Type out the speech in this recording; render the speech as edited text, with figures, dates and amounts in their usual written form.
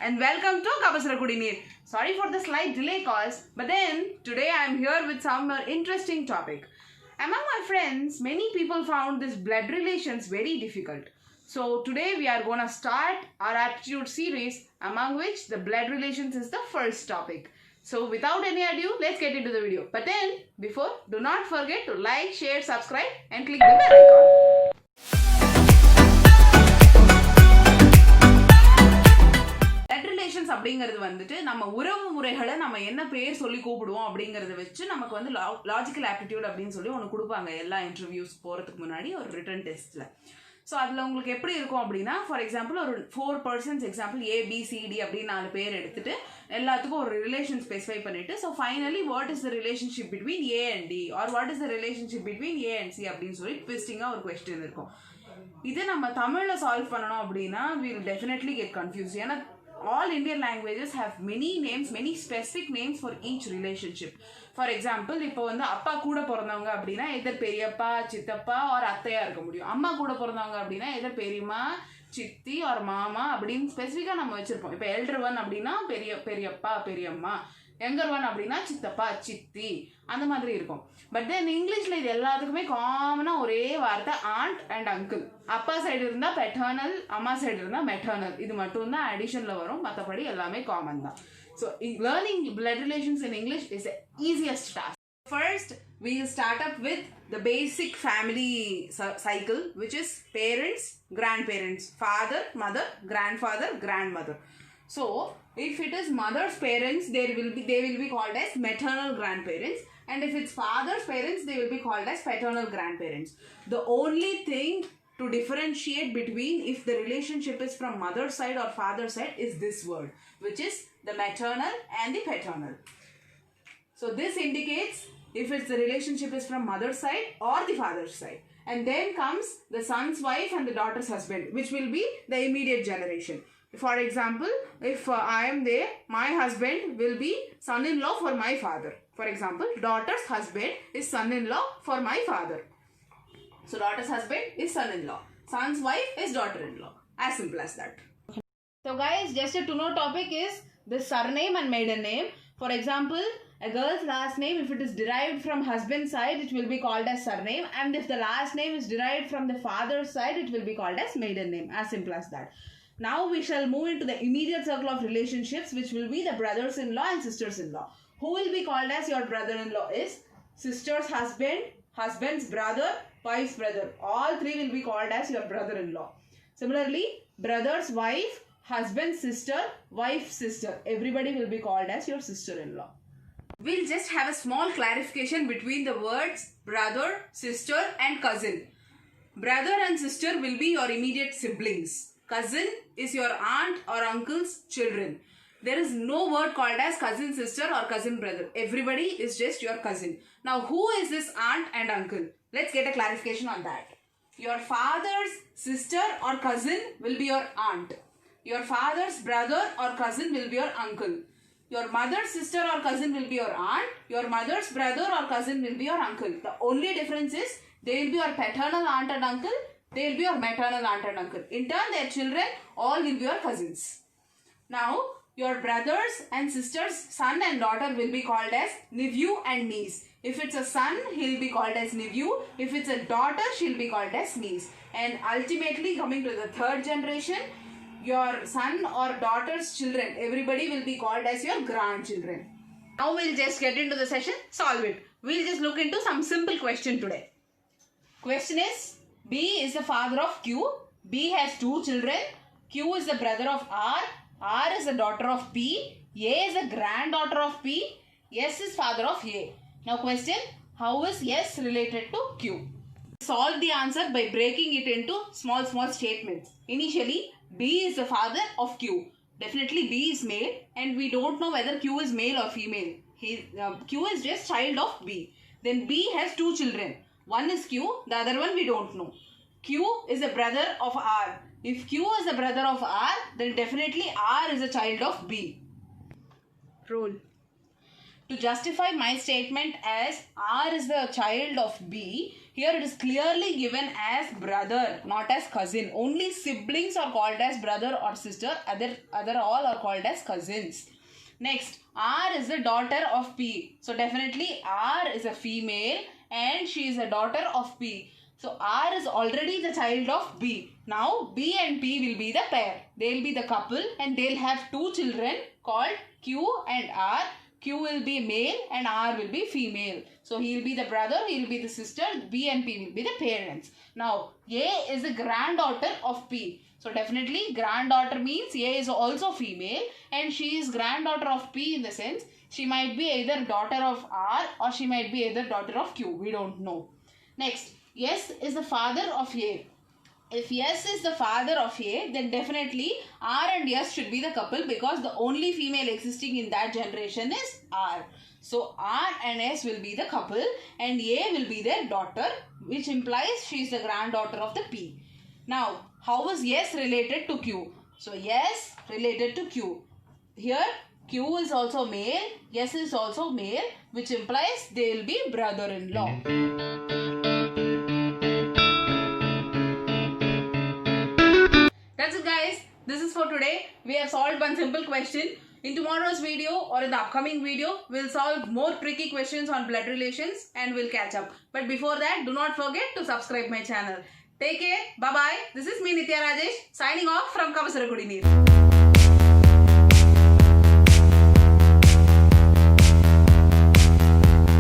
and welcome to Kabasra Kudinir. Sorry for the slight delay cause, but then today I am here with some interesting topic. Among my friends, many people found this blood relations very difficult. So today we are going to start our aptitude series, among which the blood relations is the first topic. So without any ado, let's get into the video. But then, before, do not forget to like, share, subscribe and click the bell icon. அப்படிங்கிறது வந்துட்டு நம்ம உறவு முறைகளை நம்ம என்ன பேர் சொல்லி கூப்பிடுவோம் அப்படிங்கறத வச்சு நமக்கு வந்து லாஜிக்கல் ஆப்டிடியூட் அப்படின்னு சொல்லி ஒன்று கொடுப்பாங்க எல்லா இன்டர்வியூஸ் போகிறதுக்கு முன்னாடி ஒரு ரிட்டன் டெஸ்ட்டில். ஸோ அதில் உங்களுக்கு எப்படி இருக்கும் அப்படின்னா, ஃபார் எக்ஸாம்பிள் ஒரு 4 persons எக்ஸாம்பிள் ABCD அப்படின்னு 4 பேர் எடுத்துட்டு எல்லாத்துக்கும் ஒரு ரிலேஷன் ஸ்பெசிஃபை பண்ணிட்டு, so finally what is the relationship between A and D or what is the relationship between A and C அப்படின்னு சொல்லி ட்விஸ்டிங்காக ஒரு கொஸ்டின் இருக்கும். இது நம்ம தமிழில் சால்வ் பண்ணணும் அப்படின்னா வில் டெஃபினெட்லி கெட் கன்ஃபியூஸ். ஏன்னா all Indian languages have many names, many specific names for each relationship. For example, இப்போ வந்து அப்பா கூட பிறந்தவங்க அப்படின்னா எதர் பெரியப்பா சித்தப்பா ஒரு அத்தையா இருக்க முடியும். அம்மா கூட பிறந்தவங்க அப்படின்னா எதர் பெரியம்மா சித்தி ஒரு மாமா அப்படின்னு ஸ்பெசிஃபிக்காக நம்ம வச்சிருப்போம். இப்போ எல்டர் ஒன் அப்படின்னா பெரியப்பா பெரியம்மா, யங்கர் ஒன் அப்படின்னா சித்தப்பா சித்தி, அந்த மாதிரி இருக்கும். பட் தென் இங்கிலீஷில் இது எல்லாத்துக்குமே காமனாக ஒரே வார்த்தை ஆண்ட் அண்ட் அங்கிள். அப்பா சைடு இருந்தால் பெட்டர்னல், அம்மா சைடு இருந்தால் மெட்டர்னல். இது மட்டும்தான் அடிஷனில் வரும், மற்றபடி எல்லாமே காமன் தான். So learning blood relations in English is the easiest task. First, we'll start up with the basic family cycle, which is parents, grandparents, father, mother, grandfather, grandmother. So, if it is mother's parents, they will be called as maternal grandparents, and if it's father's parents, they will be called as paternal grandparents. The only thing to differentiate between if the relationship is from mother's side or father's side is this word, which is the maternal and the paternal. So this indicates if it's the relationship is from mother's side or the father's side. And then comes the son's wife and the daughter's husband, which will be the immediate generation. For example, if I am there, my husband will be son-in-law for my father. For example, daughter's husband is son-in-law for my father. So daughter's husband is son-in-law. Son's wife is daughter-in-law. As simple as that. So guys, just a to-know topic is the surname and maiden name. For example, a girl's last name, if it is derived from husband's side, it will be called as surname. And if the last name is derived from the father's side, it will be called as maiden name. As simple as that. Now we shall move into the immediate circle of relationships, which will be the brothers-in-law and sisters-in-law. Who will be called as your brother-in-law is sister's husband, husband's brother, wife's brother. All three will be called as your brother-in-law. Similarly, brother's wife, husband's sister, wife's sister. Everybody will be called as your sister-in-law. We'll just have a small clarification between the words brother, sister and cousin. Brother and sister will be your immediate siblings. Cousin is your aunt or uncle's children. There is no word called as cousin sister or cousin brother. Everybody is just your cousin. Now, who is this aunt and uncle? Let's get a clarification on that. Your father's sister or cousin will be your aunt. Your father's brother or cousin will be your uncle. Your mother's sister or cousin will be your aunt. Your mother's brother or cousin will be your uncle. The only difference is they will be your paternal aunt and uncle. They will be your maternal aunt and uncle. In turn, their children all will be your cousins. Now, your brothers and sisters, son and daughter will be called as nephew and niece. If it's a son, he'll be called as nephew. If it's a daughter, she'll be called as niece. And ultimately, coming to the third generation, your son or daughter's children, everybody will be called as your grandchildren. Now we'll just get into the session, solve it. We'll just look into some simple question today. Question is, B is the father of Q. B has 2 children. Q is the brother of R. R is the daughter of P. A is the granddaughter of P. S is father of A. Now question, how is S related to Q? Solve the answer by breaking it into small statements. Initially, B is the father of Q. Definitely B is male and we don't know whether Q is male or female. Q is just child of B. Then B has 2 children. One is Q, the other one we don't know. Q is a brother of R. If Q is a brother of R, then definitely R is a child of B. Roll. To justify my statement as R is the child of B, Here it is clearly given as brother, not as cousin. Only siblings are called as brother or sister. Other all are called as cousins. Next, R is the daughter of P. So definitely R is a female and she is a daughter of P. So R is already the child of B. Now B and P will be the pair. They will be the couple and they'll have two children called Q and R. Q will be male and R will be female. So he will be the brother, he will be the sister, B and P will be the parents. Now A is the granddaughter of P. So definitely granddaughter means A is also female and she is granddaughter of P in the sense she might be either daughter of R or she might be either daughter of Q. We don't know. Next, S is the father of A. If S is the father of A, then definitely R and S should be the couple because the only female existing in that generation is R. So R and S will be the couple and A will be their daughter, which implies she is the granddaughter of the P. Now, how is S related to Q? So S related to Q. Here Q is also male, S is also male, which implies they will be brother-in-law. That's it, guys. This is for today. We have solved one simple question. In tomorrow's video or in the upcoming video, we'll solve more tricky questions on blood relations and we'll catch up. But before that, do not forget to subscribe my channel. Take care. Bye-bye. This is me, Nitya Rajesh, signing off from Kavasaragudi Neer.